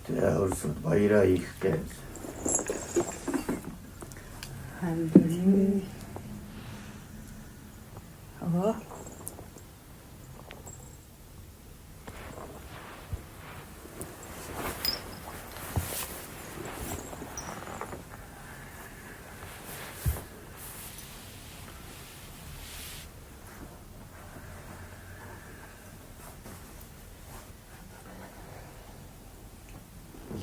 Тэгээ өөрсөд баяраа их гэж. Хандив. Аа.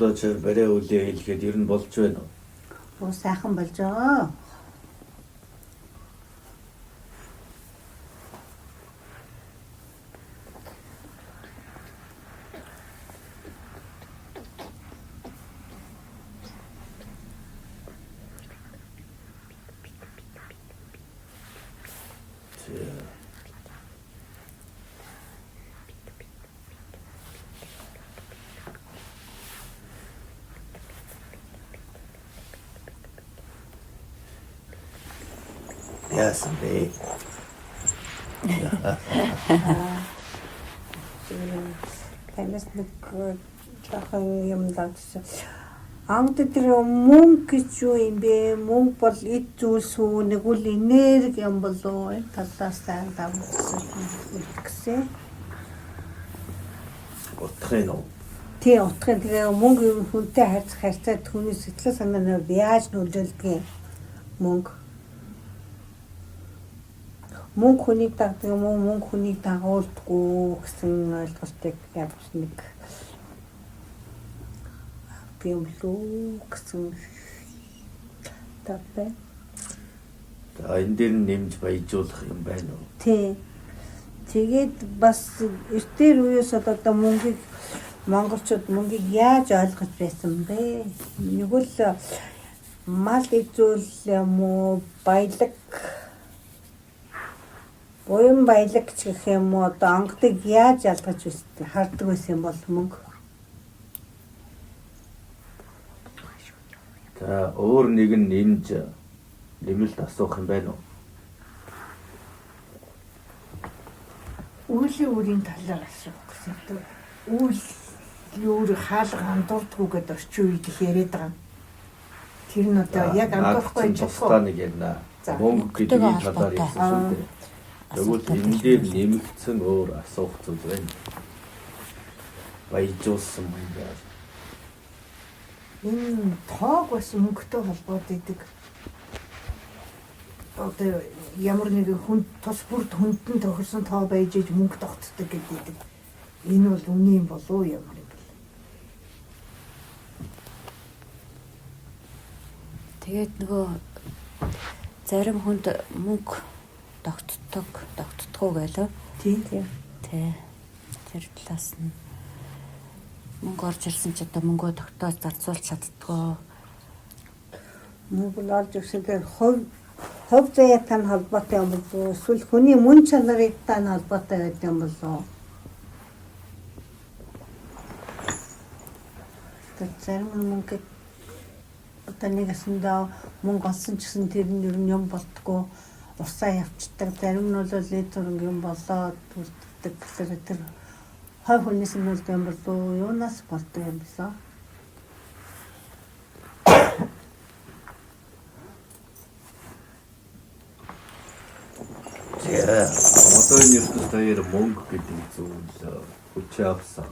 Болооч барай үлээ хэлгээд ер нь болж байна уу? Оо сайхан болж байгаа. Яасан бэ? Танаас нэг жоохон юм дагсан. Ангд тэр мөнгө гэж юу юм бэ? Мөнгө бол эд зүйлс үү? Нэг үл энерги юм болоо. Энэ талаас давсан гэсэн. Утгын уу? Тий, утгын тэгээ мөнгө хүнтэй харьцаа түүний сэтгэл санаанаар яаж нөлөөлдөг мөнгө. Мөнгө хүнийг дагдаг юм уу? Мөнгө хүнийг дагуулдаггүй гэсэн ойлголтыг явуулж нэг юм лүү гэсэн тавтай. За энэ дээр нэмж баяжуулах юм байна уу? Тий. Тэгээд бас эртээр үеэс одоо мөнгийг монголчууд мөнгийг яаж ойлгож байсан бэ? Нэг л мал эзүүл юм уу? Баялаг буян баялаг гэх юм уу? Одоо онгодыг яаж ялгаж хардаг байсан юм бол мөнгө. За өөр нэг нь нэмж нэмэлт асуух юм байна уу? Үүлийн үрийн талаар асуух гэсэн. Үйл өөр хаалга андуурдггүй гэдээ орчин үед их яриад байгаа. Тэр нь одоо яг андуурахгүй тусдаа нэг ярина. Мөнгө гэдэг энэ талаар ярьсан шүү дээ. Тэгвэл энэ дээр нэмэгдсэн өөр асуух зүйл байна. Баяжуулсан юм байна. Энэ тоог бас мөнгөтэй холбоод идэг. Одоо ямар нэгэн хүн тус бүрд хүндэн тохирсон тоо байж иж мөнгө тогтдог гэдэг. Энэ бол үний юм болов уу ямар юм бэ? Тэгээд нөгөө зарим хүнд мөнгө тогтдгоо гэлөө. Тийм. Тэ. Тэр талаас нь мөнгө орж ирсэн ч одоо мөнгөө тогтоож зарцуулж чаддгаа. Мөнгө орж ирсэн дээр хувь заяатай холбоотой юм болов уу? Эсвэл хүний мөн чанартай холбоотой байдаг юм болов уу? Зарим мөнгө одоо нэгэсэндээ мөнгө олсон ч гэсэн тэр нь ер нь юм болтгоо усаа явцдаг. Зарим нь бол литр юм болоод үлддэг. Тэр хой хүнээс нь үлдэх юм бол юунаас болдог юм бэ? За одооний ертөнцийн мөнгө гэдэг зүйл хүч авсан.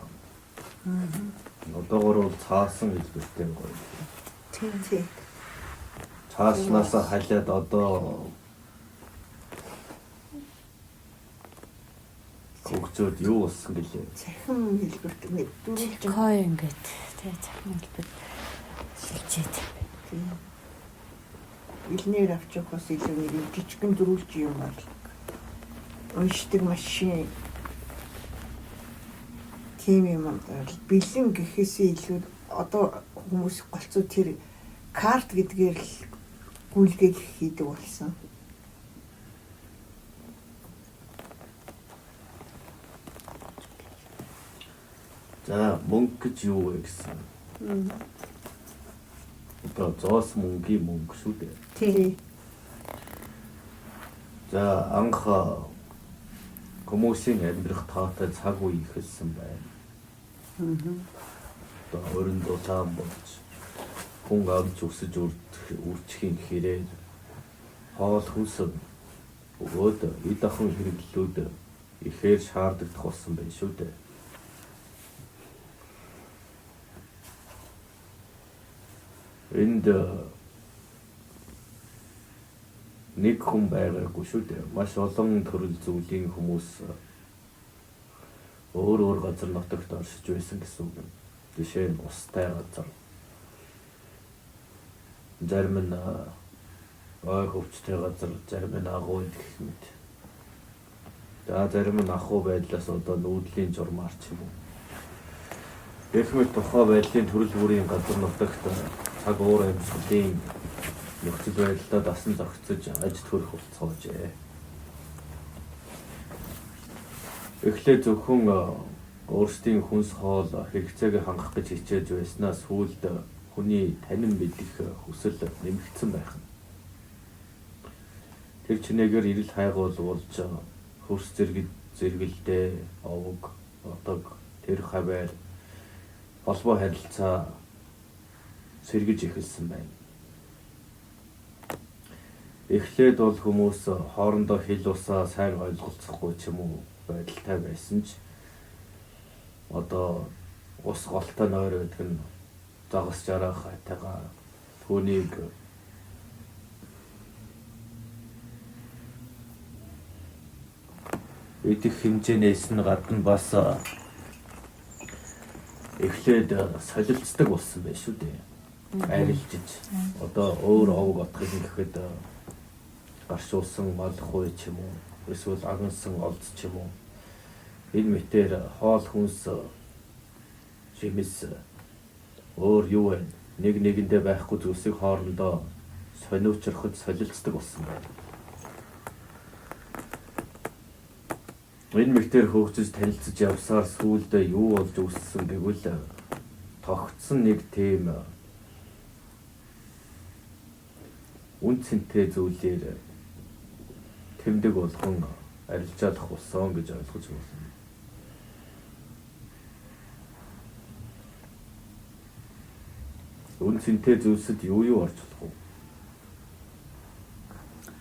Одоогоор цаасан хэлбэртэй гоё. Тийм. Цааснаас халиад одоо хөгжөөд юу болсон гэлээ. Цахим хэлбэрт нэг дөрвөлж Coin гэдэг. Тэ цахим хэлбэр шилжээд. тийм. Илнээр авч явахаас илүү нэг жижигэн дөрвөлж юм байна. Уншдаг машин. Тийм юм бэлэн гэхээсээ илүү одоо хүмүүс голцоо тэр карт гэдгээр л гүйлгээ хийдэг болсон. За мөнгө гэж юу вэ гэсэн? Одоо зоос мөнгөний мөнгө шүү дээ. Тийм. За анх хүмүүсийн амьдрах таатай цаг үе ихэлсэн байна. одоо өрн дулаан болж хүн амж өсөж үржихийн хэрээр хоол хүнс өгөөд эд ахуйн хэрэглүүд ихээр шаардагдах болсон байх шүү дээ. Энд нэг хүн байгаагүй шүү дээ. Маш олон төрөл зүйлийн хүмүүс өөр газар нутагт оршиж байсан гэсэн үг юм. Жишээ нь устай газар. Зарим нь ой хөвчтэй газар, зарим нь агуу гэх мэт. Зарим нь ахуй байдлаас одоо нүүдлийн журмаар ч юм уу. Гэх мэт тухай байдлын төрөл бүрийн газар нутагт цаг уур амьсгалын нөхцөл байдлаа дасан зохицож аж төрөх болцоожээ. Эхлээд зөвхөн өөрсдийн хүнс хоол хэрэгцээг хангах гэж хичээж байснаас сүүлд хүний танин мэдих хүсэл нэмэгдсэн байх нь. Тэр чинээгээр ирэл хайгуул болж хөрс зэрэгэлдээ овог, одог, тэр хаваар холбоо харилцаа сэргэж эхэлсэн байна. Эхлээд бол хүмүүс хоорондоо хэл усаа сайн ойлголцохгүй ч юм уу байдалтай байсан ч одоо ус голтой нойр гэдэг нь загас жарах хайтайгаа түүнийг идэх хэмжээнээс нь гадна бас эхлээд солилцдог болсон байх шүү дээ. Арилжиж одоо өөр овог отхыг гэхэд гаршуулсан мал хуй ч юм уу эсвэл агнсан олз ч юм уу энэ мэтэр хоол хүнс жимс өөр юу вэ? Нэг нэгэндээ байхгүй зүйлсийг хоорондоо сониучрахад солилцдог болсон байна. Энэ мэтэр хөгжиж танилцж явсаар сүүлдээ юу болж үүссэн гэвэл тогтсон нэг тийм үн цэнтэй зүйлээр тэмдэг болгон арилжаадах болсон гэж ойлгож байна. Үн цэнтэй зүйлсэд юу орж болох вэ?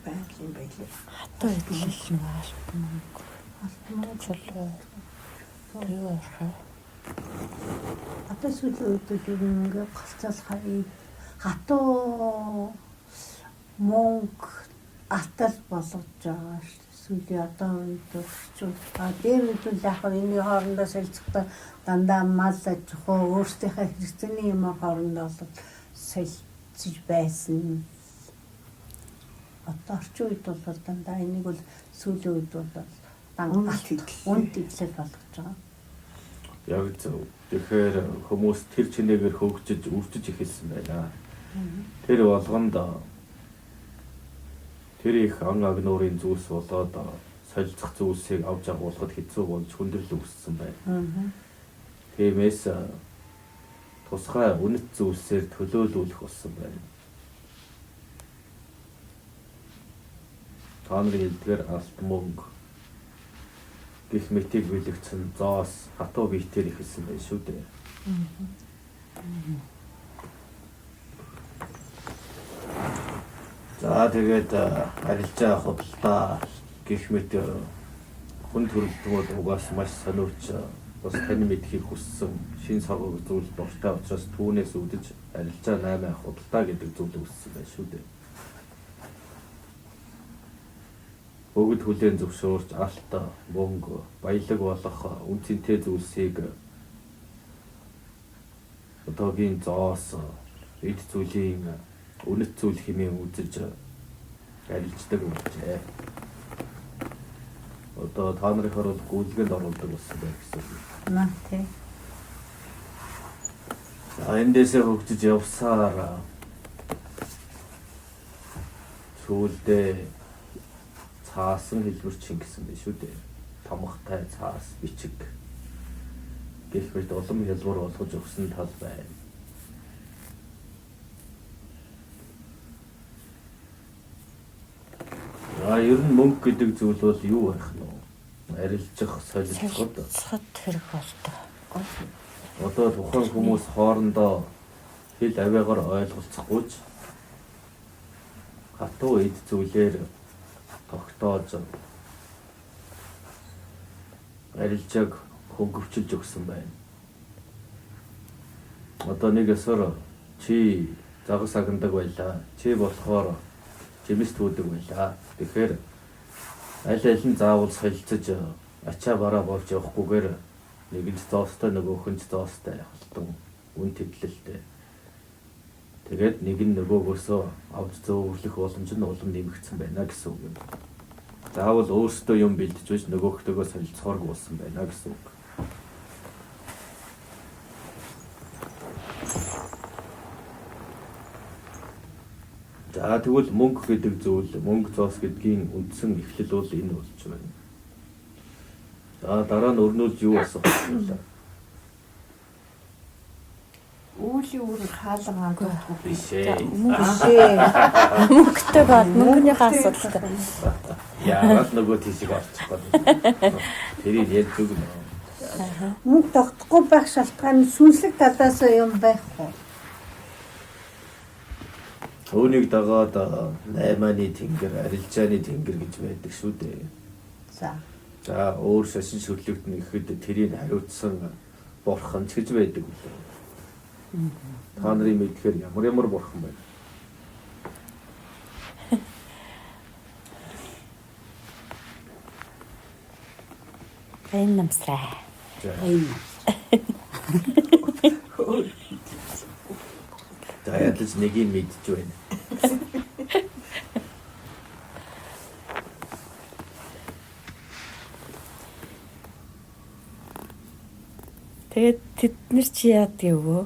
Байгалийн байлаа. Хатуу идэл нь алтмаа чулуу. Тэр Одоо сүүлийн үед ингээ голцоолохоор хатуу мөнгө атал болгож байгаа шүү дээ. Сүүлийн одоо үед орчуул. Дээр үед л яг энэ хоорондоо солилцохдоо дандаа мал аж ахуй өөрсдийнхээ хэрэгцээний юм хоорондоо бол солилцож байсан. Одоо орчин үед бол дандаа энийг бол сүүлийн үед бол үнд идэл болгож байгаа. Яг зөв. Тэгэхээр хүмүүс тэр чинээгээр хөгжиж үржиж эхэлсэн байна. Тэр болгонд тэр их ан агнуурын зүйлс болоод солилцох зүйлсийг авч агуулхад хэцүү болж хүндрэл үүссэн байна. Тиймээс тусгай үнэт зүйлсээр төлөөлүүлэх болсон байна. Та нарын хэлдгээр алт мөнгө гэх мэтийг бэлэгцэн зоос хатуу биетээр ихэлсэн байх шүү дээ. За тэгээд арилжаа худалдаа гэх мэт хүн төрөлтгүүд угаас маш сониуч бас тань мэдхийг хүссэн шин саргуур зүйл дуртай учраас түүнээс үүдэж арилжаа 8 худалдаа гэдэг зүйл үүссэн байх шүү дээ. Бүгд хүлээн зөвшөөрч алт, мөнгө, баялаг болох үн цэнтэй зүйлсийг одоогийн зоос, эд зүйлийн үнэт зүйл хэмээн үзэж арилждаг болжээ. Одоо та нарынхаар бол гүйлгэнд оруулдаг болсон байх гэсэн үг. Наа тий. За эндээсээ хөгжиж явсаар сүүлдээ цаасан хэлбэрчин гэсэн байх шүү дээ. Томхтой цаас бичиг гэх мэт улам хэлбэр болгож өгсөн тал байна. Ер нь мөнгө гэдэг зүйл бол юу байх нь вэ? Арилжах, солилцоход хэрэг болдог. Одоо тухайн хүмүүс хоорондоо хэл аваагаар ойлголцохгүй ч хатуу эд зүйлээр тогтоож арилжааг хөнгөвчилж өгсөн байна. Одоо нэг ёсоор чи загас агнадаг байлаа. Чи болохоор жимс туудаг байлаа. Тэгэхээр аль аль нь заавал солилцож ачаа бараа болж явахгүйгээр нэг нь зоостой нөгөөх нь зоостой халтан үн тэглэлтэй. Тэгээд нэг нь нөгөөгөөсөө авч зөөвөрлөх боломж нь улам нэмэгдсэн байна гэсэн үг юм. Заавал өөрсдөө юм бэлдэж биш нөгөөхтөгөө солилцохоор болсон байна гэсэн үг. За тэгвэл мөнгө гэдэг зүйл, мөнгө зоос гэдгийн үндсэн эхлэл бол энэ болж байна. За дараа нь өрнүүлж юу асах вэ? Үүлийн үр хаалга андуурдаггүй Биш ээ. Мөнгөтэй бод мөнгөнийхөө асуудалтай. Яагаад нөгөө тийшээ орчихгоо. Тэрийг ярьж өгнө. Мөнгө тогтохгүй байх шалтгаан нь сүнслэг талаас юм байх уу? Үүнийг дагаад 8-ны тэнгэр, арилжааны тэнгэр гэж байдаг шүү дээ. За өөр шашин шүрлэгдэн ихэд тэрийг хариуцсан бурхан ч гэж байдаг үлээ. Та нарын мэдхээр ямар бурхан байна? Энэ намсраа. За ядаж нэгийг мэдж байна. Тэгээд тэд нар чи яадаг вэ?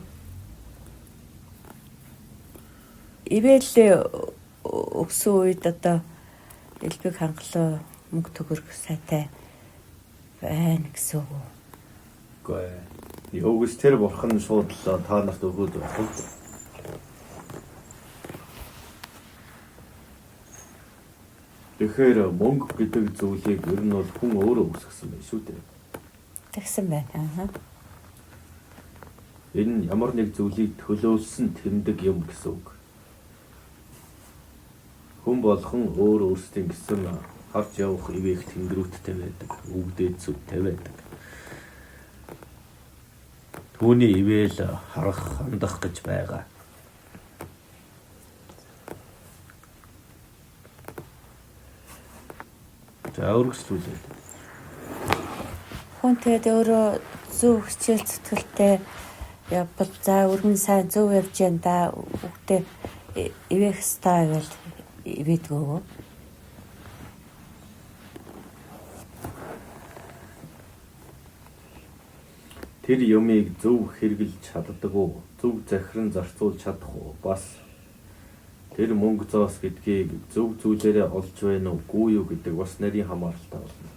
Ивэл өгсөн үед одоо элбэг хангалуу мөнгө төгөрөх сайтай байна гэсэн үг. Үгүй. Йогс тэр бурхан шууд л та нарт өгөөд байна. Тэгэхээр мөнгө гэдэг зүйлийг ер нь бол хүн өөрөө үүсгэсэн байх шүү дээ. Тэгсэн байна. Энэ нь ямар нэг зүйлийг төлөөлсөн тэмдэг юм гэсэн үг. Хүн болгон өөрсдийн гэсэн харж явах ивэх тэнгэрүүдтэй байдаг, үгдээцүүдтэй байдаг. Түүний ивэл харах, хандах гэж байгаа. За өргөжлүүлээ. Хүн тэгээд өөрөө зөв хичээл зүтгэлтэй явбал за өргөн сайн зөв явж яан да үгтэй ивэх стайл гэж ивэдгөө. Тэр юмыг зөв хэрэгжилж чаддаг уу? Зөв захиран зарцуулж чадах уу? Бас тэр мөнгө зоос гэдгийг зөв зүйлээрээ олж байна уугүй юу гэдэг бас нарийн хамааралтай болно.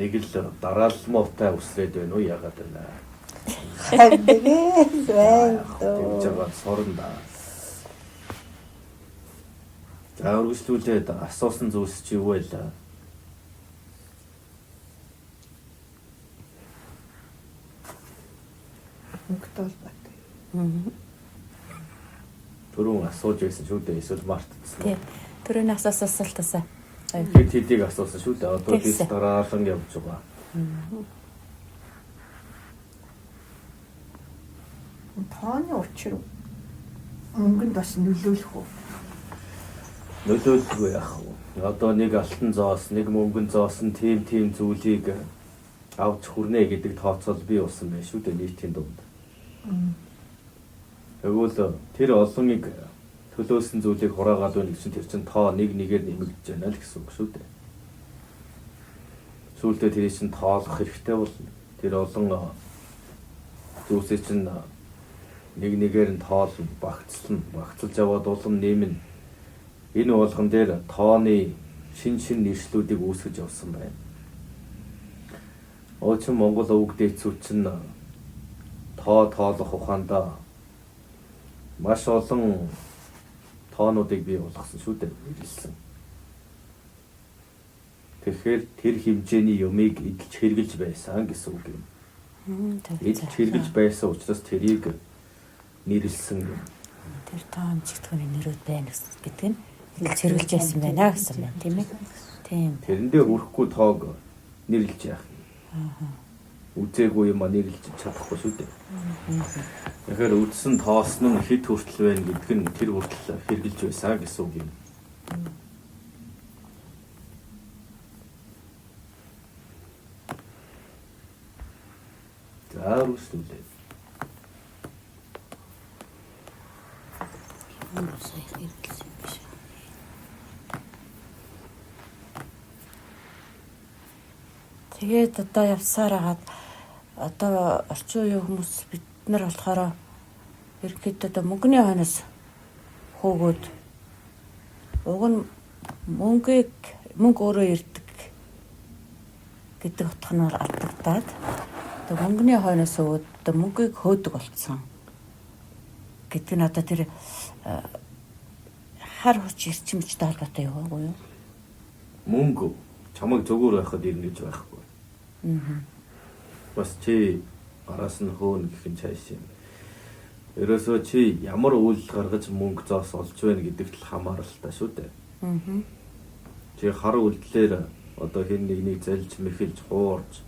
Нэг л дараалмаутай үсрээд байна уу яагаад вэ? Хайдгээс байна. Тэгж байгаа сорон да. За өргөжлүүлээд асуусан зүйлс чи юу байлаа? мөнгөтэй холбоотой. Түрүүн асууж байсан шүү дээ. Эсвэл мартчихсан. Тий. Түрүүний асуултасаа. Хэд хэдийг асуусан шүү дээ. Одоо тийш дараалан явж байгаа. Тооны учир мөнгөнд бас нөлөөлөх үү? Нөлөөлөлгүй яах вэ? Одоо нэг алтан зоос, нэг мөнгөн зоос нь тийм зүйлийг авч хүрнэ гэдэг тооцоол бий болсон байх шүү дээ нийтийн дунд. Тэгвэл тэр олоныг төлөөсөн зүйлийг хураагаад байна гэсэн тэр чинь тоо нэг нэгээр нэмэгдэж байна л гэсэн үг шүү дээ. Сүүлдээ тэр чинь тоолох хэрэгтэй болно. Тэр олон зүйлсээ чинь нэг нэгээр нь тоолно, багцлж яваад улам нэмнэ. Энэ болгон дээр тооны шин нэршлүүдийг үүсгэж явсан байна. Оочин Монгол өвөг дээдсүүд чинь тоо тоолох ухаандаа маш олон тоонуудыг бий болгосон шүү дээ нэрлсэн. Тэгэхээр тэр хэмжээний юмыг эдэлж хэрглэж байсан гэсэн үг юм. Эдэлж хэрглэж байсан учраас тэрийг нэрлсэн юм. Тэр тоон чигтгэний нэрүүд байна гэдэг нь цэргэлж байсан байна гэсэн байна тийм ээ. Тийм. Тэрэндээ хүрэхгүй тоог нэрлэж яах юм. Үзээгүй юм нэрлэж чадахгүй шүү дээ. Тэгэхээр үдсэн тоос нь хэд хүртэл байна гэдг нь тэр хүртэл хэрглэж байсан гэсэн үг юм. За үргэлжлүүлээ. Сая хэрэглэсэн юм биш. Тэгээд одоо явсаар хагаад одоо орчин үеийн хүмүүс бид нар болохоор ерөнхийдөө одоо мөнгөний хойноос хөөгөөд уг нь мөнгө өөрөө ирдэг гэдэг утга нь алдагдаад одоо мөнгөний хойноос өгөөд одоо мөнгийг хөөдөг болцсон гэдэг нь одоо тэр хар хүч эрчимчтэй холбоотой юу? Мөнгө чамайг зөвгөр байхад ирнэ гэж байхгүй. Бас чи араас нь хөөн гэх юм цааш юм. Ерөөсөө чи ямар үйл гаргаж мөнгө зоос олж байна гэдэгт л хамааралтай шүү дээ. Чи хар үйлдэлээр одоо хэн нэгнийг залж мэхэлж хуурж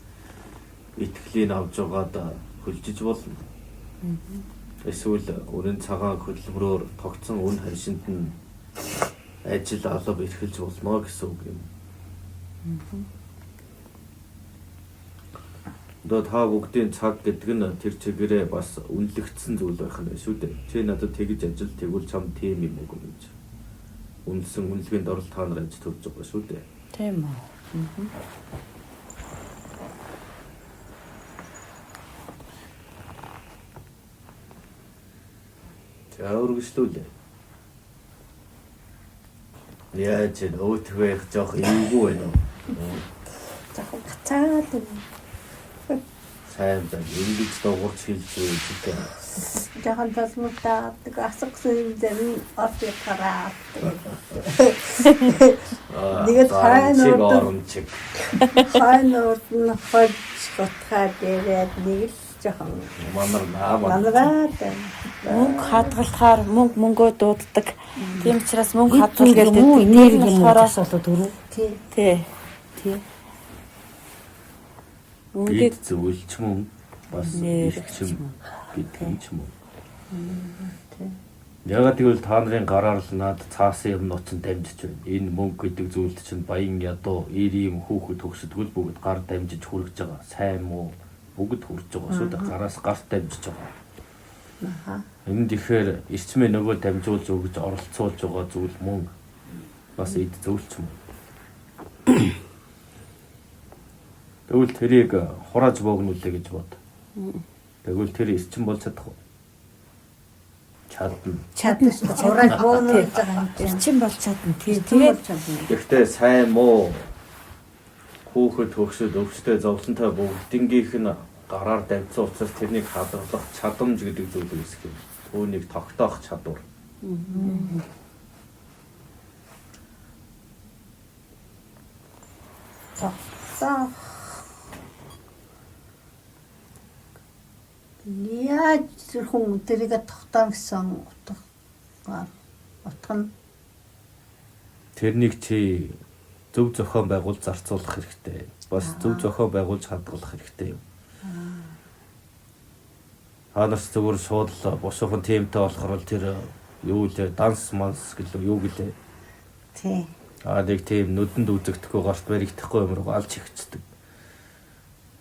итгэлийг авж байгаад хөлжиж болно. Эсвэл өрийн цагаан хөдөлмөрөөр тогтсон үн ханшинд нь ажил алба эрхэлж болно гэсэн үг юм. Одоо та бүгдийн цаг гэдэг нь тэр чигээрээ бас үнэлэгдсэн зүйл байх нь шүү дээ. Чи надад тэгж ажил тэгвэл чам тийм юм уу гэж. Үнэлсэн үнэлгээнд орол та нар ажил төлж байгаа шүү дээ. Тийм үү. За үргэлжлүүлээ. Яаж өөтгөх жоох эвгүй байна уу? Захаа гацаад сайн байна. Ингэж дуурч хэлж үздэг. Жахан талмуудаа асгсан юм дээр орж хараа. Тэгээд хайнууд нь хож готхаа дээрээ нэг л жахан манараа мөнгө хадгалахаар мөнгөө дууддаг. Тийм учраас мөнгө хадгал гэдэг нэр юм болохоор дөрөв. Тий. Мөнгөд зөвлөж мөн бас ирчим гэдэг юм ч юм уу. Ягаад гэвэл та нарын гараар л над цаасан юм нууцсан дамжиж байна. Энэ мөнгө гэдэг зүйлд чинь баян ядуу, ийм хүүхэд төгсдгөл бүгд гар дамжиж хүрэж байгаа. Сайн муу бүгд хүрж байгаа шүү дээ. Гараас гарт дамжиж байгаа. Энэ тэгэхээр эрчмээ нөгөө дамжуулж өгж оролцуулж байгаа зүйл мөнгө бас эд зөвлөч мөн. Тэгвэл тэрийг хурааж богнуулъя гэж бод. Тэгвэл тэр эрчим болж чадах уу? Чадна шүү дээ. Хурааж богнуулж байгаа юм. Эрчим болж чадна. Тэгээд Гэхдээ сайн муу хүүхэд төгсөд өвчтэй зовлонтой бүгднгийнх нь гараар давцсан учраас тэрнийг хадгалах чадамж гэдэг зүйл үүсэх юм. Түүнийг тогтоох чадвар. За. Яаж хүн тэрийг тогтоох гэсэн утга нь Тэрнийг чи зөв зохион байгуулж зарцуулах хэрэгтэй. Бас зөв зохион байгуулж хадгалах хэрэгтэй юм. Ханаас зөвөр шууд л босоохон тимтэй болохоор л тэр юу л данс манс гэлээ юу гэлээ. тий. Нэг тийм нүдэнд үзэгдэхгүй гарт баригдахгүй юм руу алж ихчдэг.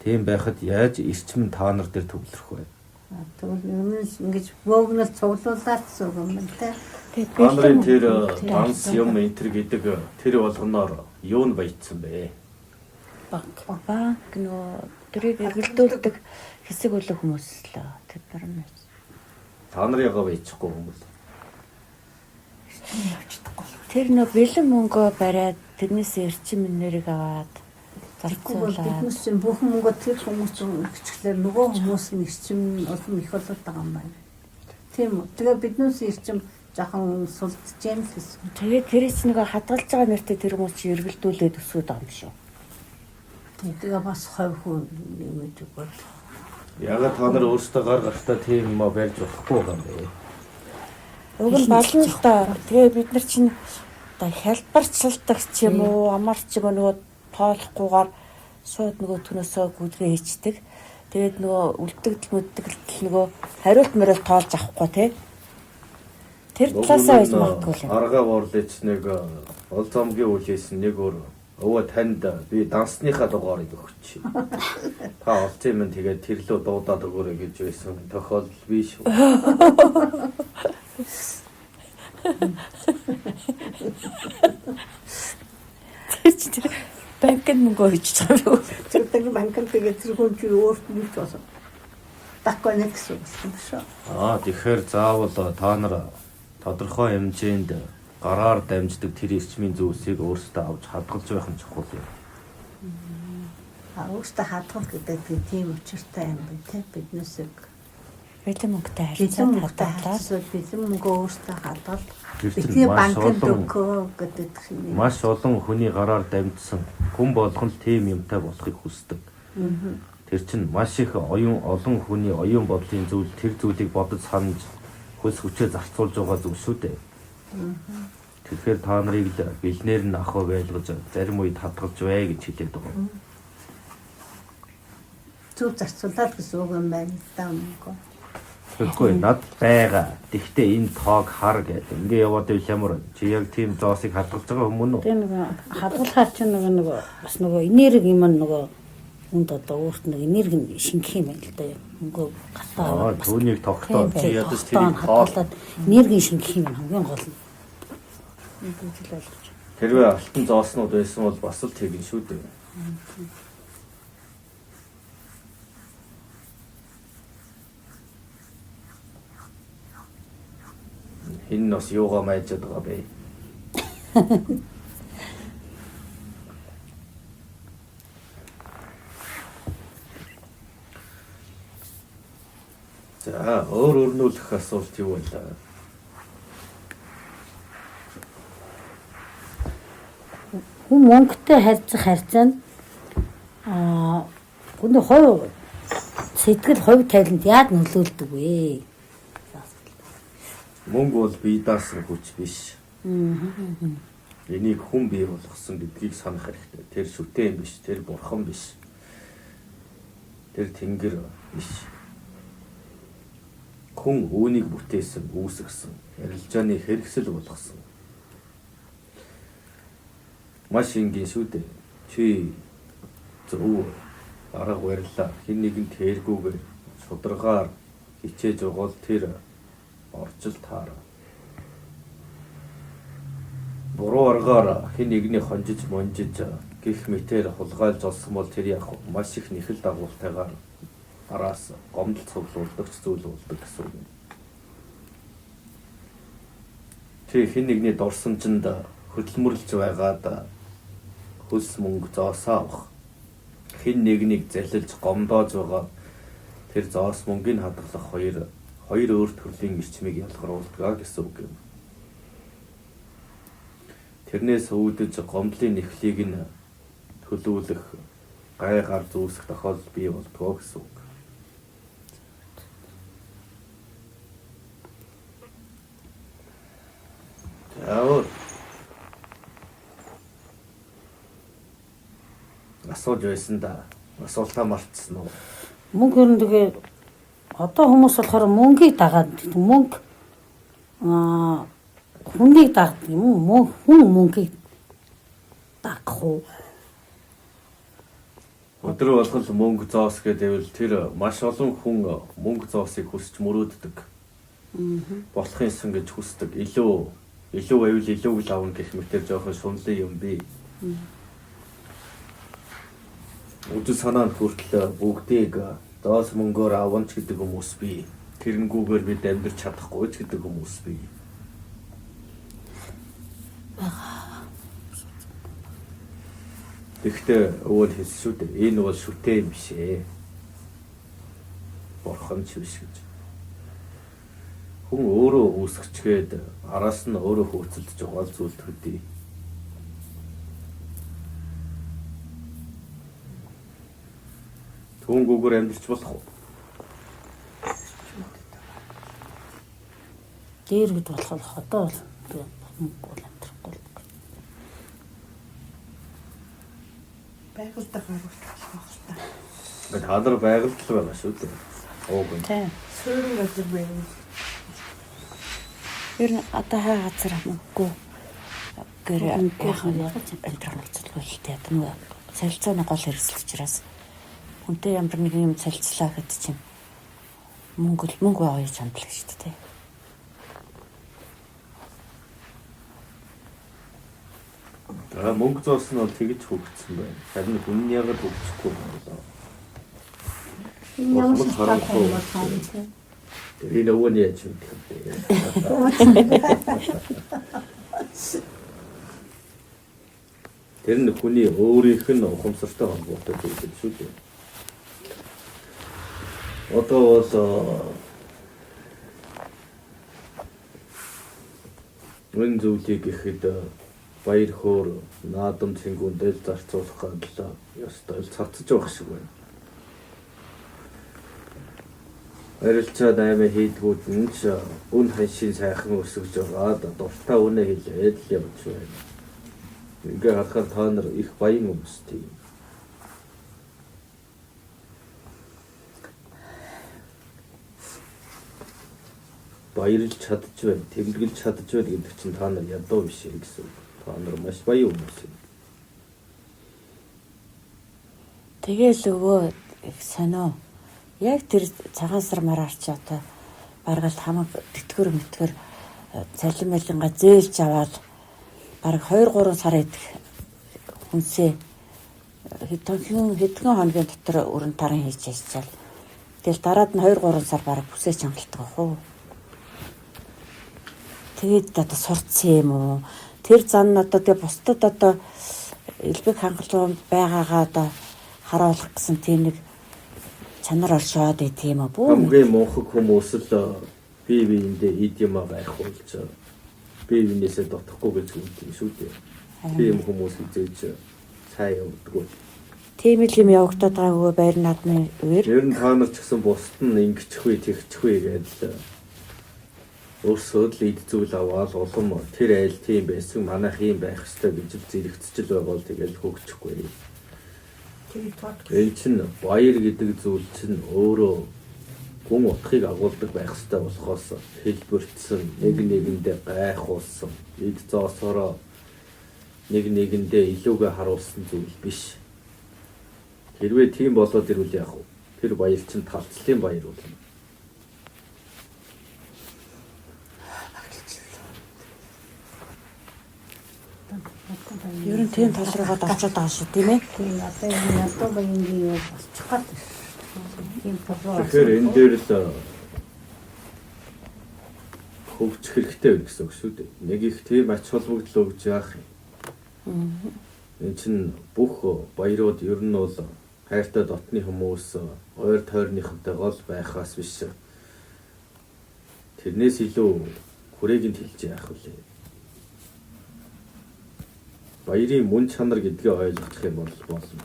Тийм байхад яаж эрчим та нар дээр төвлөрөх вэ? Тэгвэл ингэж бөөгнөл цуглуулаад зүг юм тий. Та нарын тэр данс юм энтер гэдэг тэр болгоноор юу нь баяжсан бэ? Банк нөө тэрийг эргэлдүүлдэг хэсэг үлэх хүмүүс л тэд нар нь. Та нар ягаа баяжчихгүй хүмүүс. Тэр нөө бэлэн мөнгөө бариад тэрнээс эрчим нэрийг аваад зарцуулаад Биднес чинь бүх мөнгө тэр хүмүүс өгчлээр нөгөө хүмүүс нь эрчим олон их болоод байгаа юм байна. Тийм үү. Тэгээ биднээс эрчим жоохон сулдж яам гэсэн. Тэгээд тэрээс нэг хадгалж байгаа нэртэй тэр хүмүүс чи эргэлдүүлээд өсгөөд байгаа юм шүү. Тэгээ бас хойв хүн нэмээд өгөөд. Ягаад та нар өөрсдөө гар гартаа тийм юм барьж болохгүй байгаа юм бэ? Уг нь болно л да. Тэгээ бид нар чинь одоо хялбарчлалдаг ч юм уу, амарч юм нөгөө тоолохгүйгээр шууд нөгөө түнөөсөө гүдгээ хийчдэг. Тэгээд нөгөө үлдэгдэл мүддэгдэл нөгөө хариулт мөрөл тоолж авахгүй тий. Тэр талаасаа байж магадгүй л. Арга борлооч нэг ол зомгийн үлээс нэг өөр өвөө танд би дансныхаа дугаарыг өгч. Та олцсон юм тэгээд тэр лөө дуудаад өгөөрэй гэж байсан тохиолдол биш үү? Тэр банкнд мөнгө өгч байгаа юм. Тэр банкнд тэгээ зэрэг чи өөрт нь ч болсон. Такой нэг гэсэн юм шүү. Тэгэхээр заавал та нар тодорхой хэмжээнд гараар дамждаг тэр эрчмийн зүйлсийг өөрсдөө авч хадгалж байх нь чухал юм. Өөртөө хадгалах гэдэг тийм учиртай юм байна те биднээс Бэлэн мөнгөтэй харилцаад хадгалаад бэлэн мөнгө өөртөө хадгал. Тэр чинь Тэгээ маш банкнд олон өгөө гэдэг юм. маш олон хүний гараар дамжсан хүн болгон л тийм юмтай болохыг хүсдэг. Тэр чинь маш их олон хүний оюун бодлын зүйл тэр зүйлийг бодож санаж хөлс хүчээ зарцуулж байгаа зүйл шүү дээ. Тэгэхээр та нарыг л бэлнээр нь ахаа байлгаж зарим үед хадгалж бай гэж хэлээд байгаа. Зүг зарцуулаад гэсэн үг юм байна да мөнгө. Тэгэхгүй над байгаа. Тэгтээ энэ тоог хар гэдэг. Ингээ яваад байл ямар чи яг тийм зоосыг хадгалж байгаа хүмүүн үү? Тэгээ нэг хадгалахаар чинь нэг бас нөгөө энерги юм нөгөө үнд одоо өөрт нэг энерги шингэх юм байна л да. Мөнгө гатаа. Түүнийг тогтоо чи ядаж тэрийг тоолоод энерги шингэх юм хамгийн гол нь. Хэрвээ алтан зооснууд байсан бол бас л тэгин шүү дээ. Энэ нас юугаа майжаад байгаа бэ? За, өөрнүүлэх асуулт юу вэ? Хүн мөнгөтэй харьцах харьцаа нь хүний хувь сэтгэл хувь тавиланд яаж нөлөөлдөг вэ? Мөнгө бол бие даасан хүч биш. Энийг хүн бий болгосон гэдгийг санах хэрэгтэй. Тэр шүтэн биш, тэр бурхан биш. Тэр тэнгэр биш. Хүн үүнийг бүтээсэн, үүсгэсэн, арилжааны хэрэгсэл болгосон. Маш энгийн шүү дээ. Чи зөв арга барилаа. Хин нэгэн тэргүүгээр шударгаар хичээж байгаа бол тэр орчил таараа. Буруу аргаар хин нэгний хонжиж монжиж гих мэтээр хулгайлж олсон бол тэр яг маш их нэхэл дагуултайгаар араас гомдол цуглуулдаг зүйл болдог гэсэн үг. Чи хин нэгний дурсамжинд хөдөлмөрлж байгаад хөлс мөнгө зоосоо авах. Хин нэгнийг залилж гомдоож байгаа тэр зоос мөнгөний хадгалах хоёр өөр төрлийн эрчмийг ялгаруулдаг гэсэн үг юм. Тэрнээс үүдэж гомдлын нэхлийг нь төлөвлөх гайгаар зүүсэх тохиолдол бий болдгоо гэсэн үг. Яа. Асууж байсан да. Асуултаа мартсан уу? Мөнгө хөрөн тэгээ одоо хүмүүс болохоор мөнгийг дагаад мөнгө хүнийг дагдаг юм уу? Хүн мөнгийг дагах уу? Өдөр болгол мөнгө зоос гэдэг тэр маш олон хүн мөнгө зоосыг хүсч мөрөөддөг. Болохын сан гэж хүсдэг. Илүү байвал илүү л авна гэх мэтээр жоохон шунлын юм би. Үгүй санаанд хүртэл бүгдийг зоос мөнгөөр аванч гэдэг хүмүүс бий. Тэрнгүүгээр бид амьдрч чадахгүй ч гэдэг хүмүүс бий. Тэгэхдээ өвөл хэлсэн шүү дээ. Энэ бол шүтэн биш ээ. Бурхан ч биш гэж. Хүн өөрөө үүсгэчгээд араас нь өөрөө хөөцөлдөж гол зүйлд хөдөө. Түүнгүүгээр амьдарч болох уу? Дээр гэд болохоор одоо бол амьдрахгүй л. Байгуулдаг байх та. Та нар байгальд л байгаа шүү дээ. Ууг нь. Тийм. Суурин газар байвал Ер нь одоо хай газар мөнгөгүй гэр яхаа амьдрах нөхцөлгүй л дээ. Одоо нөгөө солилцооны гол хэрэгсэл учраас хүнтэй ямар нэг юм солилцлаа гэхэд чинь мөнгө байгаа юм чамдлаг шүү дээ. Мөнгө зоосон нь бол тэгж хөгжсөн байна. Харин хүн ягаад хөгжихгүй юм болоо. Ямар ч харахгүй байна. Тэр нөгөө нь яаж юм бэ? Тэр нь хүний өөрийнх нь ухамсартай холбоотой зүйл шүү дээ. Одоо бол энэ зүйлийг ихэд баяр хөөр наадам цэнгүүндэл зарцуулах гадлаа ёстой цацж байх шиг байна. Арилчаа 8 хийдгүүд нь ч үн ханшийн сайхан өсөж байгаа дуртай үнэ хэлээд л явж байна. Ингээ харахаар та нар их баян хүмүүс тийм. Баярлж чадж байна, тэмдэглэж чадж байна гэдэг чинь та нар ядуу биш гэсэн үг. Та нар маш баян хүмүүс юм. Тэгээл өвөө их сонио. Яг тэр цагаан сар мараарч одоо баргал хамаг тэтгэр цалин мэлинга зээлж аваад бараг 2-3 сар идэх хүнсээ хэдхэн хоногийн дотор өрн таран хийж ясчаал. Тэгэл дараад нь 2-3 сар бараг бүсээ чангалдаг хөө. Тэгээд одоо сурцсан юм уу? Тэр зан одоо тэгээ бусдад одоо элбэг хангалуун байгаагаа одоо харуулах гэсэн тийм нэг чанар оршоод байт юм аа бүү. Хамгийн мунхаг хүмүүс л бие биендээ идэм байх болж бие биенээсээ дотохгүй гэж үгтэй шүү дээ. Тийм хүмүүс үзээж сайн явдаггүй. Тийм л юм явагдаад байгаагүй байр наадмын үеэр. Ер нь та нар ч гэсэн бусд нь ингэчихвээ тэгчихвээ гэдэл өөрсдөө л ид зүйл аваад улам тэр айл тийм байсан манайх юм байх ёстой гэж зэрэгцэж л байгаа бол тэгэл хөгжихгүй. Энэ чинь баяр гэдэг зүйл чинь өөрөө гүн утгыг агуулдаг байх ёстой болохоос хэлбэртсэн нэг нэгэндээ гайхуулсан эд зоосороо нэг нэгэндээ илүүгээ харуулсан зүйл биш. Хэрвээ тийм болоод ирвэл яах вэ? Тэр баяр чинь талцлын баяр болно. Ер нь тийм тал руугаа давчаад байгаа шүү тийм ээ. Тийм одоо энэ ядуу баянгийн юу болчих гад. Тийм проблем. Тэгэхээр энэ дээр л хөгжих хэрэгтэй байх гэсэн үг шүү дээ. Нэг их тийм ач холбогдол өгж яах юм. Энэ чинь бүх баярууд ер нь бол хайртай дотны хүмүүс ойр тойрныхонтой гол байхаас биш. Тэрнээс илүү хүрээг нь хэлж яах вэ? Баярын мөн чанар гэдгийг ойлгох юм бол болно.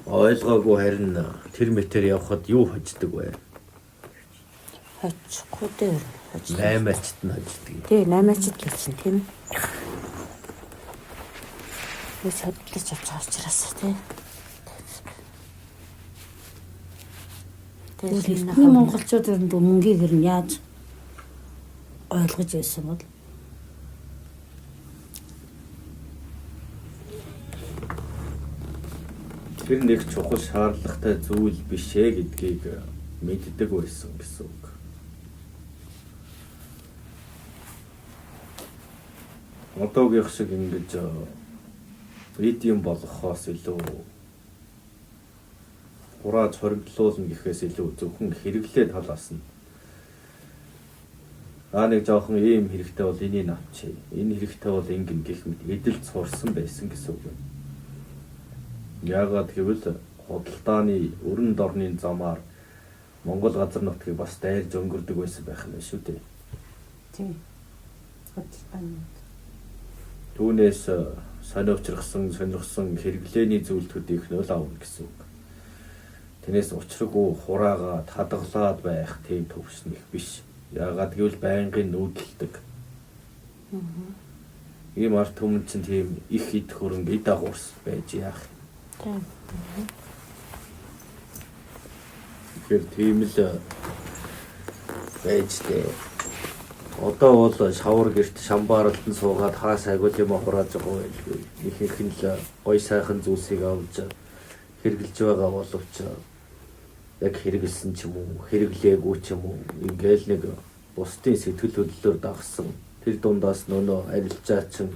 Ойлгоогүй харин тэр мэтэр явхад юу хождог вэ? Хоцхгүй дээр. 8-ачт нь хождог. Тий, 8-ачт л чинь тийм. Юу шадлаж авч учраас тий. Тэгээд бидний монголчууд ер нь мөнгийг ер нь яаж ойлгож байсан бол Тэр нэг чухал шаардлагатай зүйл биш ээ гэдгийг мэддэг байсан гэсэн үг. Одоогийн шиг ингэж ритм болгохоос илүү хурааж хоригдлуулна гэхээс илүү зөвхөн хэрэглээ талаас нь нэг жоохон ийм хэрэгтэй бол энийг авчи. Энэ хэрэгтэй бол ингэн гэх мэт эдэлд сурсан байсан гэсэн үг. Яагаад гэвэл худалдааны өрн дорны замаар Монгол газар нутгийг бас дайрж өнгөрдөг байсан байх нь шүү дээ. Тийм. Хөдөлтөнд. Түүнээс сонирхсан хэрэглээний зүйлтүүд их нөл авна гэсэн үг. Тэрнээс учиргүй хураагаа тадгалаад байх тийм төвшин их биш. Яагаад гэвэл байнгын нүүдэлдэг. Ийм ард түмэн чинь тийм их ид хөрөнгө эд агуурс байж яах. Тийм. Тэгэхээр тийм л байж тээ. Одоо бол шавар гэрт шамбаарлан суугаад хаас агуул юм хурааж байгаа байлгүй. Ихэнх нь л гой сайхан зүйлсийг авч хэрэгжилж байгаа боловч яг хэрэгэлсэн ч юм уу, хэрэглээгүй ч юм уу, ингээл нэг бусдын сэтгэл хөдлөлөөр дагсан. Тэр дундаас нөө арилжаа чин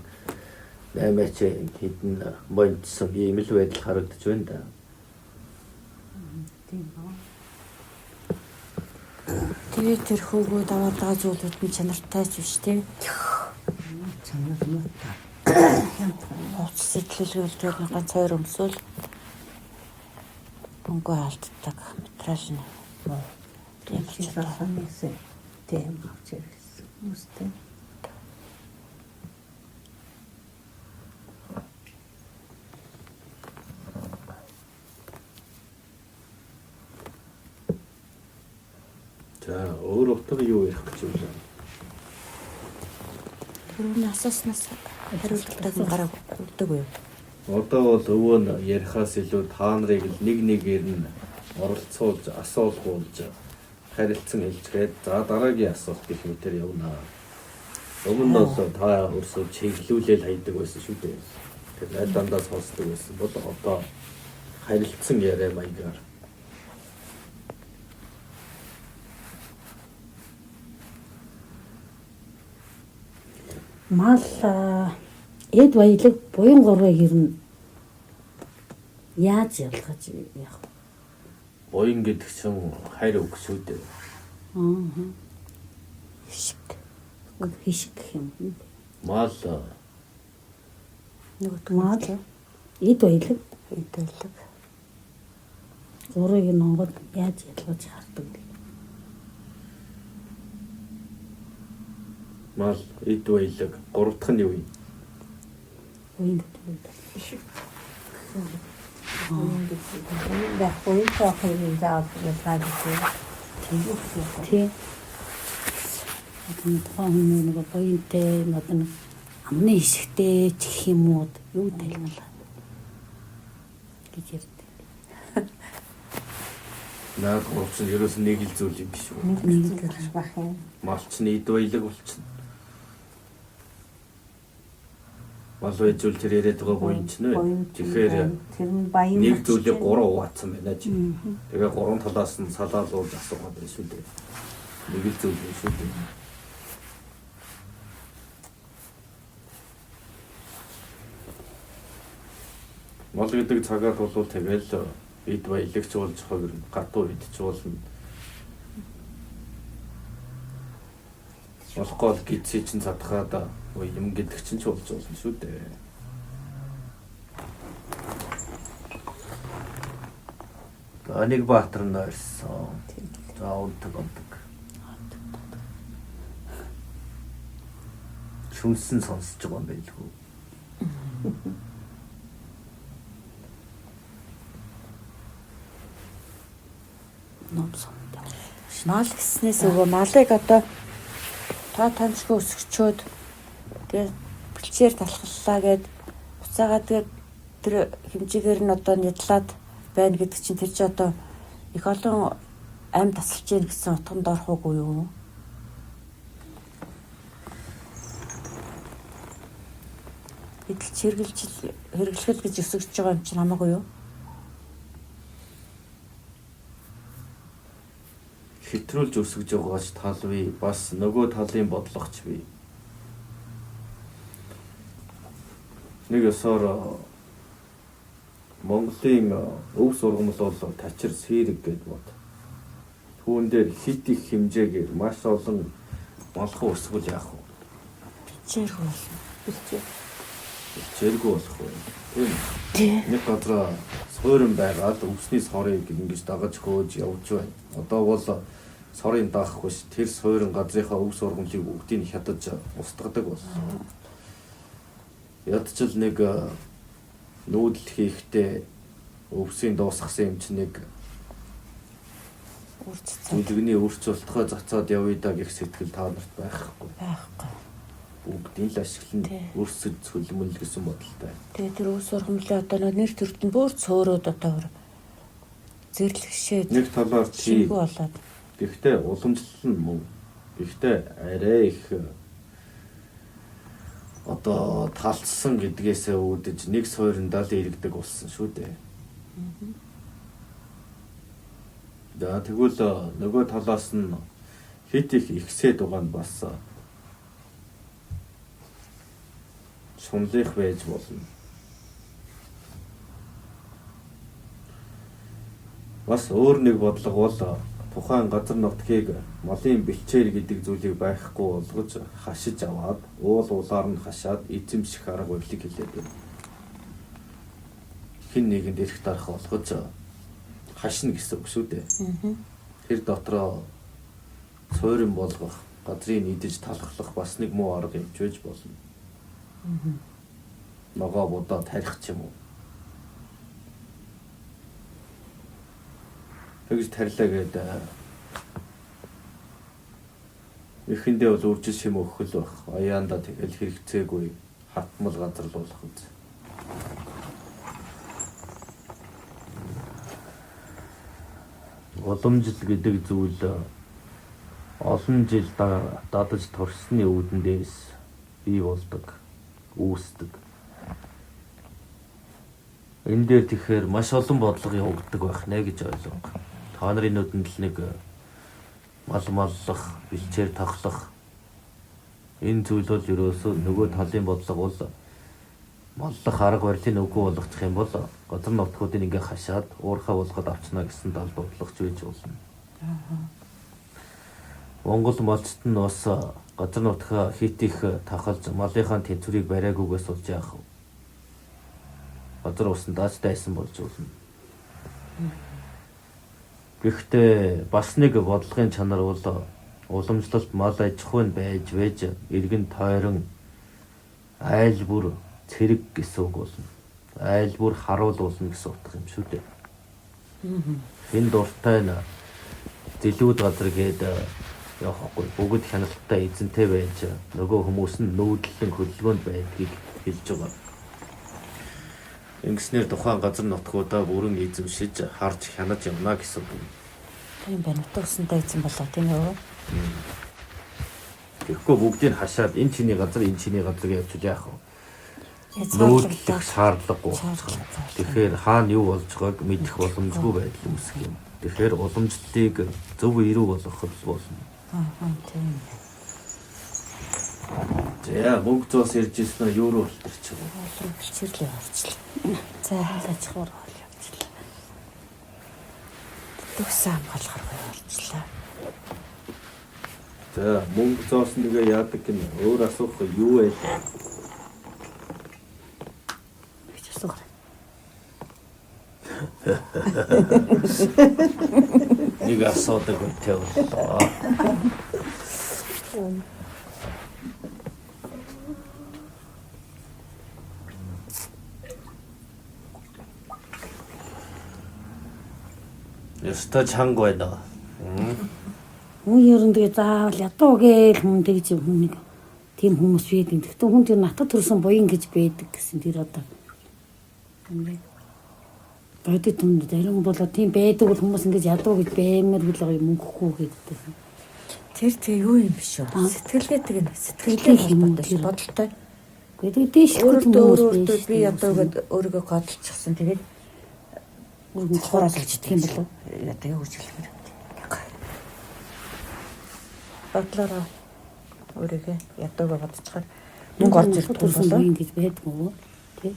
8-аач хідэн монцсон ийм л байдал харагдаж байна да. Тийм ба. Тэгээ тэр хөөгөө даваад байгаа зүйлүүд нь чанартай ч биш тийм. Чанар муу та. Уц сэтгэлгэл дээр ганц хоёр өмсөөл мөнгө алддаг материал нь. Тийм ч санаасаа тийм авч ирсэн. Үстэй. За өөр утга юу ярих гэж байна? Түрүүний асууснаас хариултыг гараа өгдөг үү? Одоо бол өвөө нь ярихаас илүү та нарыг л нэг нэгээр нь оролцуулж, асуулгуулж, харилцан хэлжгээд за дараагийн асуулт гэх мэтээр явна. Өмнө нь бол та өөрсдөө чиглүүлэл хайдаг байсан шүү дээ. Тэр аль дандаа сонсдог байсан бол одоо харилцан яриа маягаар. Мал эд баялаг буян горыг ер нь яаж ялгаж явах вэ? Буян гэдэг чинь хайр үг шүү дээ. Хишг. Хишг гэх юм. Мал Мал эд баялаг Хэдэлэг. гурыг нь онгод яаж ялгаж хардаг вэ? мал эд баялаг гурав дахь нь юу юм? Буян гэдэг. Бахгүй тохиолын заавал таадгүй. Тийм. Одоо тухайн нэг буянтай одоо амны хишгтэй ч гэх юм уу юу тайлбарлаа гэж ярьдаг. Наад гурав чинь ерөөс нэг л зүйл юм биш үү? Нэг гэж бах юм. Малч нь эд баялаг болчихно. Мал байжул тэр яриад байгаа буян ч нэ. Тэгэхээр тэр нь баян нэг зүйлийг гурав хуваацсан байна чи. Тэгээ гурван талаас нь салаалуулж асуугаад байна шүү дээ. Нэг л зүйл шүү дээ. Мал гэдэг цагаад бол тэгэл эд баялагч болж хойр гатуу идчих болно. Болохгүй гидсий чинь задахаад юм гэдэг чинь ч болж болно шүү дээ. Нэг баатар нь орсон. За унтаг. Шүнсэн сонсож байгаа юм байлгүй. Мал гэснээс өгөө малыг одоо та томчгүй өсгчөөд тэгээ бэлчээр талхаллаа гэд уцаагаад тэр хэмжээгээр нь одоо нядлаад байна гэдэг чинь тэр чинь одоо их олон амь тасалж яах гэсэн утганд орохоогүй юу? Эдэлж хэрэглэл гэж өсөж байгаа юм чинь хамаагүй юу? Хэтрүүлж өсгөж байгаач тал бий, бас нөгөө талын бодлогоч бий. Нэг ёсоор Монголын өв сургамал бол тачир сэрэг гэдэг бод. Түүн дээр хит их хэмжээгээр маш олон малхан өсгөл яах вэ? Бичээргүй болно. Бичээргүй болох вэ? Тийм. Нэг газар суурин байгаад өвсний сорыг ингэж дагаж хөөж явж байна. Одоо бол сорын даахгүй ш тэр суурин газрынхаа өв сургамлыг бүгдийг хядаж устгадаг болсон. Ядчил нэг нүүдэл хийхдээ өвсийн дуусгасан юм чи нэг зүлгний өрцөлтгөө зацаад явъя да гэх сэтгэл та нарт байхгүй. Бүгдийг л ашиглан өрсөж цөлмөл гэсэн бодолтой. Тэгээ тэр ус сургамлаа одоо нэр төртөнд бүр цөөрөөд одоо зэрлэгшээд нэг талаар тий болоод. Гэхдээ уламжлал нь мөн. Гэхдээ арай их одоо талцсан гэдгээсээ үүдэж нэг суурьндаа л иргэдэг болсон шүү дээ. За тэгвэл нөгөө талаас нь хит их ихсээд байгаа нь бас сунлих байж болно. Бас өөр нэг бодлого бол тухайн газар нутгийг малын бэлчээр гэдэг зүйлийг байхгүй болгож хашиж аваад уул уулаар нь хашаад эзэмших арга барилыг хэлээд байна. Хин нэгэнд эрх дарах болгож хашна гэсэн үг шүү дээ. Тэр дотроо суурин болгох, газрыг нийдэж талхлах бас нэг муу арга юм ч байж болно. Ногоо будаа тарих ч юм уу. Тэгж тарилаа гэдэг эхэндээ бол үржил шим өгөх л байх. Аяанда тэгэл хэрэгцээгүй хатмал газар л болох үз. Уламжил гэдэг зүйл олон жил дадаж турсны үүднээс бий болдог, үүсдэг. Энэ дээр тэгэхээр маш олон бодлого явагддаг байх нэ гэж ойлгоо. Та нарын нүдэнд л нэг мал маллах, бэлчээр тоглох энэ зүйл бол ерөөсөө нөгөө талын бодлого бол маллах арга барилын үгүй болгочих юм бол газар нутгуудыг ингээ хашаад уурхаа болгоод авчна гэсэн тал бодлогоч байж болно. Монгол малчт нь бас газар нутгаа хит их тахалж малынхаа тэнцвэрийг бариагүйгээс болж яах вэ? Газар усан дааж дайсан болж болно. Гэхдээ бас нэг бодлогын чанар бол уламжлалт мал аж ахуйн байж иргэн тойрон айл бүр цэрэг гэсэн үг болно. Айл бүр харуул болно гэсэн утга юм шүү дээ. Энэ дуртай нь зэлүүд газар гээд явахгүй бүгд хяналттай эзэнтэй байж нөгөө хүмүүс нь нүүдлэн хөдөлгөөнд байдгийг хэлж байгаа. Ингэснээр тухайн газар нутгуудаа бүрэн эзэмшиж харж хянаж явна гэсэн үг. Тийм байна. Утгасантай эзэн болоо тийм үү? Тэгэхгүй бүгдийг хашаад энэ чиний газар гэж явж яах вэ? Нүүдлэх шаардлагагүй. Тэгэхээр хаана юу болж байгааг мэдэх боломжгүй байдал үүсэх юм. Тэгэхээр уламжлалыг зөв эрүү болгох болно. Тийм. За мөнгө зоос ирж ирсэн нь юу руу болтирч байгаа. Бэлчээрлээ орчлаа. За хаалаач хурал явуулчихлаа. Төгсөн хамгаалахаар орчлаа. За мөнгө зоос нэгэ яадаг гин өөр асуух юу вэ? Бич асуух. Нэг асуудаг үнтэй боллоо. Яста чанга байна. Хүн ерөн тэгээ заавал ядуу гээл хүн тэгж хүнийг тийм хүмүүс байдаг. Тэгтээ хүн тэр натад төрсэн буян гэж байдаг гэсэн тэр одоо. Бодит хүн зарим бол тийм байдаг бол хүмүүс ингэж ядуу гэж баймаар гэл мөнгөхгүй гэдэг. Тэр юу юм биш үү? Сэтгэлгээтэй гэнэ. Сэтгэлгээ холбоотой бодолтой. Гэдэг дэш өөртөө би ядуу гэд өөрийгөө годлчихсан. Тэгээд хураалж идэх юм болов. Ядаа юу гэж хэлмээр. Бодлороо өөрийгөө ядуугаа бодчихоор мөнгө орж ирэх юм болов ингэж байдгүй тий.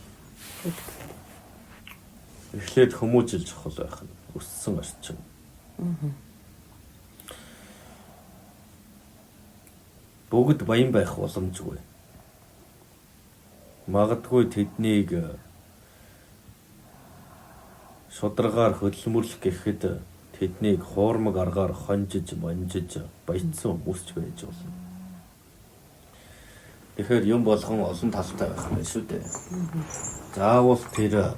Эхлээд хүмүүжил чухал байх нь өссөн орчин. Бүгд баян байх боломжгүй. Магадгүй тэднийг шударгаар хөдөлмөрлөх гэхэд тэднийг хуурмаг аргаар хонжиж монжиж баяцсан хүмүүсч байж болно. Тэгэхээр юм болгон олон талтай байх юм шүү дээ. Заавал тэр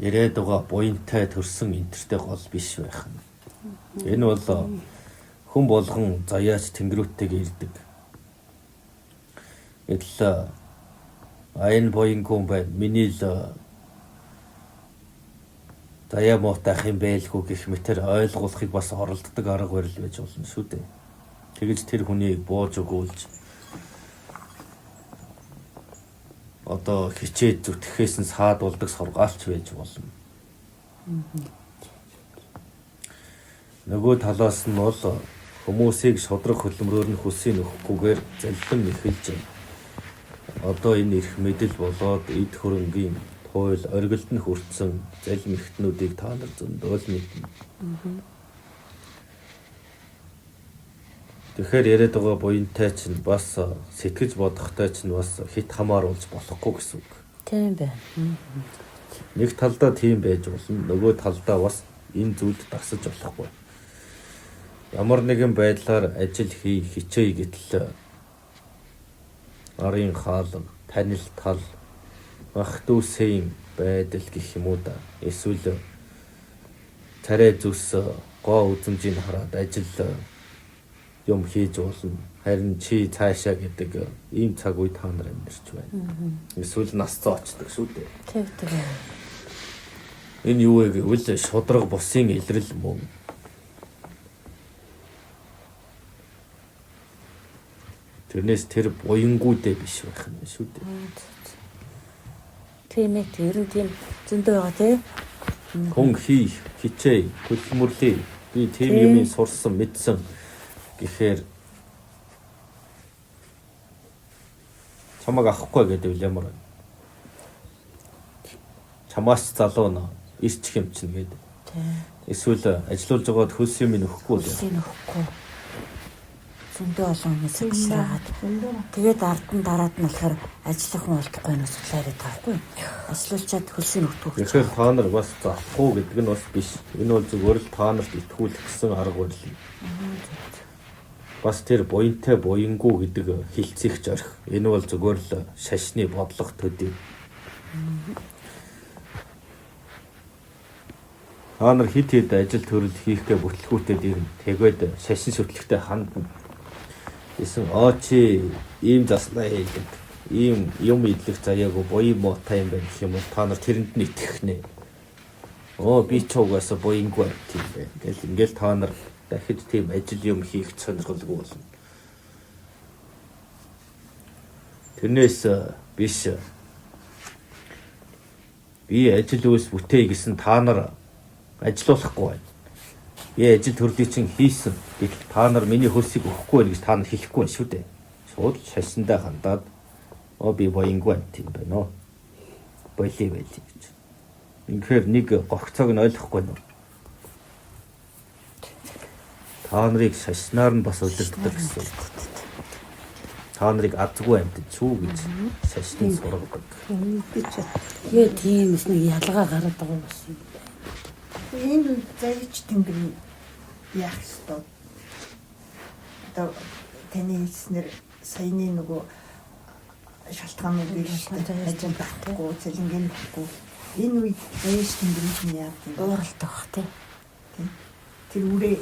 ирээд байгаа буянтай төрсэн энтертэй гол биш байх нь. Энэ бол хүн болгон заяач тэнгэрүүтэйг ирдэг. Эдл айн буянгун бай миний л заяа моотах юм байлгүй гэх мэтэр ойлгуулахыг бас оролддог арга барил байж болно шүү дээ. Тэгэж тэр хүнийг бууж өгүүлж одоо хичээж зүтгэхээс нь саадуулдаг сургаалч байж болно. Нөгөө талаас нь бол хүмүүсийг шодрох хөдөлмөрөөр нь хүсийг нөхөхгүйгээр заллан нэхэлж одоо энэ эрх мэдэл болоод эд хөрөнгийн хууль оргилд нь хүртсэн залим эрхтнүүдийг та нар зөндөөл мэднэ. Тэгэхээр яриад байгаа буянтай чинь бас сэтгэж бодохтой чинь бас хит хамааруулж болохгүй гэсэн үг. Тийм байна. Нэг талдаа тийм байж болно, нөгөө талдаа бас энэ зүйлд дасаж болохгүй. Ямар нэгэн байдлаар ажил хий, хичээе гэтэл арын хаалга, танил тал, ах дүүсийн байдал гэх юм уу да. Эсвэл царай зүс гоо үзмжийг хараад ажил юм хийж болно. Харин чи цаашаа гэдэг ийм цаг үе та нар амьдарч байна. Эсвэл нас зоочдөг шүү дээ. Тийм. Энэ юу вэ гэвэл шудраг бусын илрэл мөн. Тэрнээс тэр буянгуудээ биш байх юм шүү дээ. Тийм ээ, тэр нь тийм зөндөө байгаа тий. Хүн хий, хичээ, хөдөлмөрлөе. Би тийм юмыг сурсан, мэдсэн гэхээр чамаг авахгүй гэдэг үл ямар вэ? Чамаас залуу нөө ирчих юм чинь гэдэг. Эсвэл ажиллаж байгаад хөлс юм нөхгүй л. Хөлсийг нөхгүй. Зөндөө олон хүмүүс ажиллаад. Тэгээд ард нь дараад нь болохоор ажиллах хүн болтохгүй нь судлаарай таахгүй. Ажиллуулчаад хөлсийг нөхдөх. Тэгэхээр та нар бас захгүй гэдэг нь бас биш. Энэ бол зүгээр л та нарт итгүүлэх гэсэн арга барил юм. Бас тэр буянтай буянгуу гэдэг хилцэх зорих. Энэ бол зүгээр л шашны бодлого төдий. Та нар хит хит ажил төрөл хийхгээ бүтлгүүтэд ирнэ. Тэгээд шашин шүтлэгтэй хандна. Эсвэл чи ийм заснаа хийгээд ийм юм идэх заяагүй буян муутай юм байна гэх юм бол та нар тэрэнд нь итгэх нэ. Би ч угаасаа буянгүй тийм байна. Ингээл та нар дахиж тийм ажил юм хийх сонирхолгүй болно. Тэрнээс биш. Би ажил үйлс бүтээе гэсэн та нар ажиллуулахгүй байна. Би ажил төрдий чинь хийсэн. Гэтэл та нар миний хөлсийг өгөхгүй байх гэж та нар хэлэхгүй байна шүү дээ. Шууд шашиндаа хандаад би буянгүй тийм байна. Боли гэж. Инхээр нэг гогцоог нь ойлгохгүй нь. Та нарыг шашнаар нь бас удирддаг гэсэн. Та нарыг азгүй амьд чүү гэж шашныг сургадаг. Тэгээ тийм нэг ялгаа гараад байгаа юм шиг. Энэ завич тэнгэр яах ёстой. Одоо таны хэлснээр саяны нөгөө шалтгаанууд биш ажил байхгүй, цалингийн байхгүй. Энэ үед завич тэнгэрийн чинь яах вэ? Ууралтай бах тий. Тэр үрээ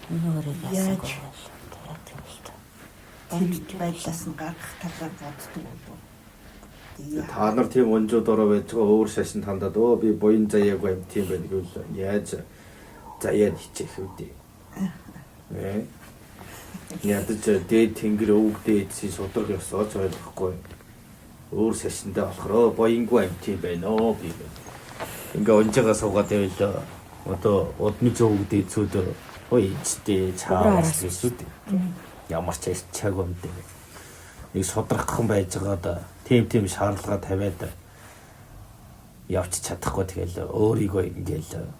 Нүрийг яаж яасан байдлаас нь гаргах талаар боддог болов. Та нар тийм онжууд ороо байж байгаа өөр шашинд хандаад би буян заяагүй юм тийм байх гэвэл яаж заяа хичээх үү? Ядаж дээд тэнгэр өвгдээ эдсийн шудраг ёсооч ойлгохгүй. Өөр шашиндаа болохоор буянгүй юм тийм байна би. Ингээ онжигаа суугаад байвал одоо удмын өвгдээ эцүүд ичтэй чаас гэсэн үү? Ямар ч чаг өмдөө. Нэг шудрагхан байж байгаад тийм шаардлага тавиад явж чадахгүй тэгэл өөрийгөө ингээл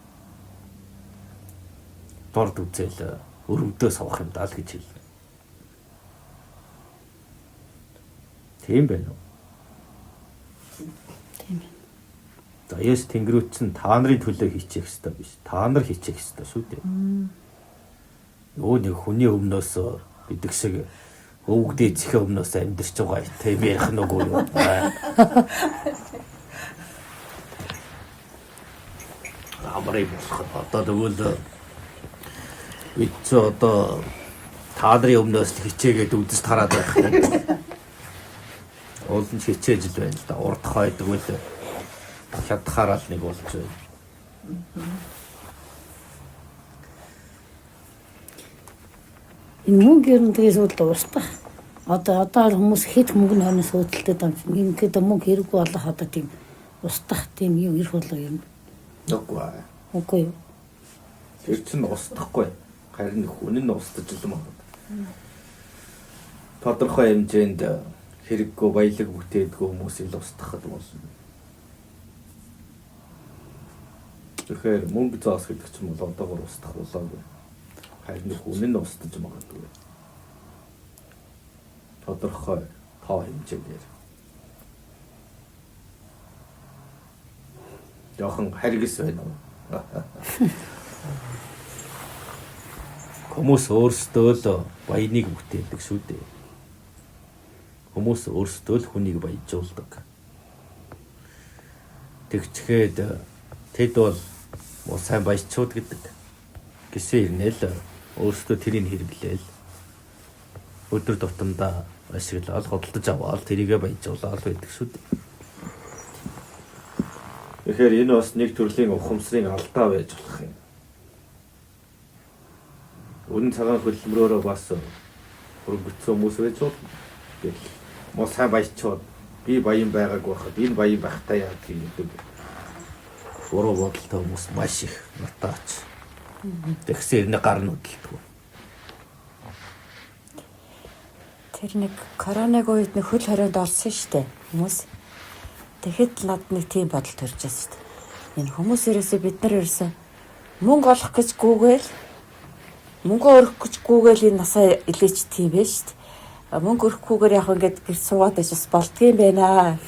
дорд үзэл өрөвдөө суух юм даа л гэж хэлнэ. Тийм байна уу? Тийм байна. За яс тэнгэрүүд чинь та нарын төлөө хийчих ёстой биш. Та нар хийчих ёстой шүү дээ. Өө нэг хүний өмнөөс гэдэг шиг өвгдээ зэхээ өмнөөс амьдэрч байгаа тийм ярих нүгөө юу. Амрыг болох одоо тэгвэл бид ч одоо та нарын өмнөөс хичээгээд үдэс тараад байх юм. Олон ч хичээж л байна л да. Урд хойдог үл хятхаарал нэг болж байна. Энэ мөнгө ер нь тэгээс үүдл устгах. Одоо хүмүүс хэд мөнгө хойноос үүдэлтэй юм. Ингээд мөнгө хэрэггүй болох одоо тийм устгах тийм юу ирэх болоо юм. Үгүй. Үгүй юу. Тэр чинь устдахгүй. Харин хүн нь устдаж л магад. Тодорхой хэмжээнд хэрэггүй баялаг бүтээдгүй хүмүүсийг л устгахад болно. Тэгэхээр мөнгө зоос гэдэг чинь бол одоогор устдах болоогүй. Харин хүн нь устдаж магадгүй. Тодорхой тоо хэмжээгээр. Яхан харгис байна уу? Хүмүүс өөрсдөө л баяныг бүтээдэг шүү дээ. Хүмүүс өөрсдөө л хүнийг баяжуулдаг. Тэгчгээд тэд бол сайн баячууд гэдэг. Гэсэн ирнэл өөрсдөө тэрийг хэрэглээл. Өдөр тутамдаа ашиглаад хөдөлж аваад тэрийгэ баяжуулаад байдаг шүү дээ. Тэгэхээр энэ бас нэг төрлийн ухамсарын алдаа байж болох юм. Үнэн цагаан хөдөлмөрөөрөө бас хөрөнгөцсөн хүмүүс байж болно. Тэгэл мос сайн баячууд би баян байгааг байхад энэ баян байхтай яа гэдэг буруу бодолтой хүмүүс маш их натаач. Тэгсээр нэг гар нүдэлтгүй. Тэр нэг коронавиг үед нэг хөл хорионд олсон шүү дээ хүмүүс. Тэгэхэд над нэг тийм бодол төрж байсан шүү дээ. Энэ хүмүүс ерөөсөө бид нар ерөөсөө мөнгө олох гэж гүүгээл мөнгө өрөх гэж гүүгээл энэ насаа илээч тийм байж шүү дээ. Мөнгө өрөхгүйгээр яг ингээд гэр суугаад байж бас болдгийм байна.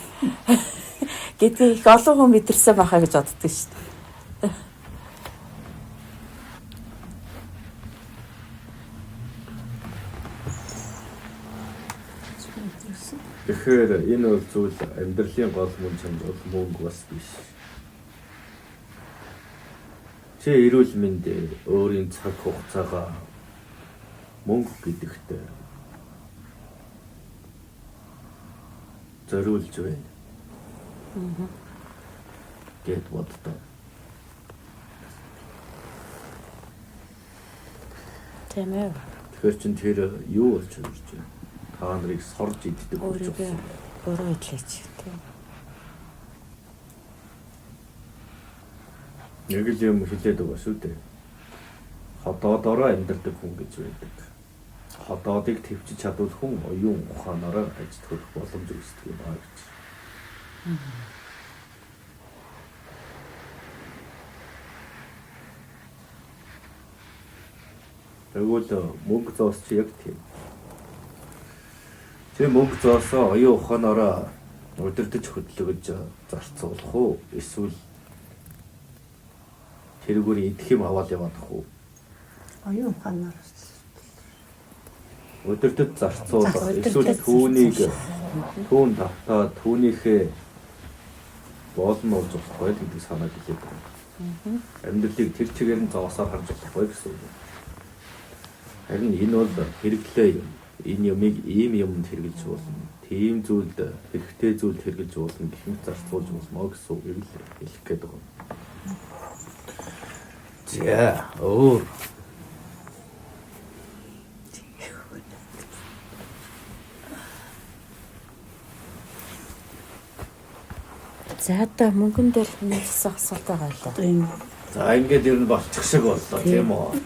Гэдгийг их олон хүн мэдэрсэн байхаа гэж боддог шүү дээ. Тэгэхээр энэ бол зүйл амьдралын гол мөн чанар бол мөнгө бас биш. Чи эрүүл мэндэ өөрийн цаг хугацаагаа мөнгө гэдэгт зориулж байна. Гэт боддоо. Тэмээ. Тэгэхээр чин тэр юу болж ирж байна? Та нарыг сорж иддэг болж Өөрийгөө байна. буруу хэлээч тийм. Нэг л юм хэлээд байгаа шүү дээ. Ходоодороо амьдардаг хүн гэж байдаг. Ходоодыг твчиж чадвал хүн оюун ухаанаараа ажиллах боломж үүсдэг юм аа гэж. Тэгвэл мөнгө зоос чи яг тийм. Тэ мөнгө зоосоо оюун ухаанаараа удирдах хөдөлгөж зарцуулах уу? Эсвэл тэрүүгээр идэх юм аваад явах уу? Оюун ухаанаар Удирдах зарцуулах эсвэл түүнийг түүн давтаад түүнийхээ боолн уулж болохгүй гэдэг санаа хэлээд байна. Амьдралыг тэр чигээр нь зоосоор харж болохгүй гэсэн үг. Харин энэ бол хэрэглээ юм. Энэ юмыг ийм юмд хэрэглэж болно. Тийм зүйлд хэрэгтэй зүйлд хэрэглэж болно гэхин зарцуулж болно гэсэн үг хэлэх гээд байгаа. За, өөр За одоо мөнгөн дээр нэмсэн асуулт байгаа л да. Одоо энэ за ингээд ер нь болчих шиг боллоо тийм үү?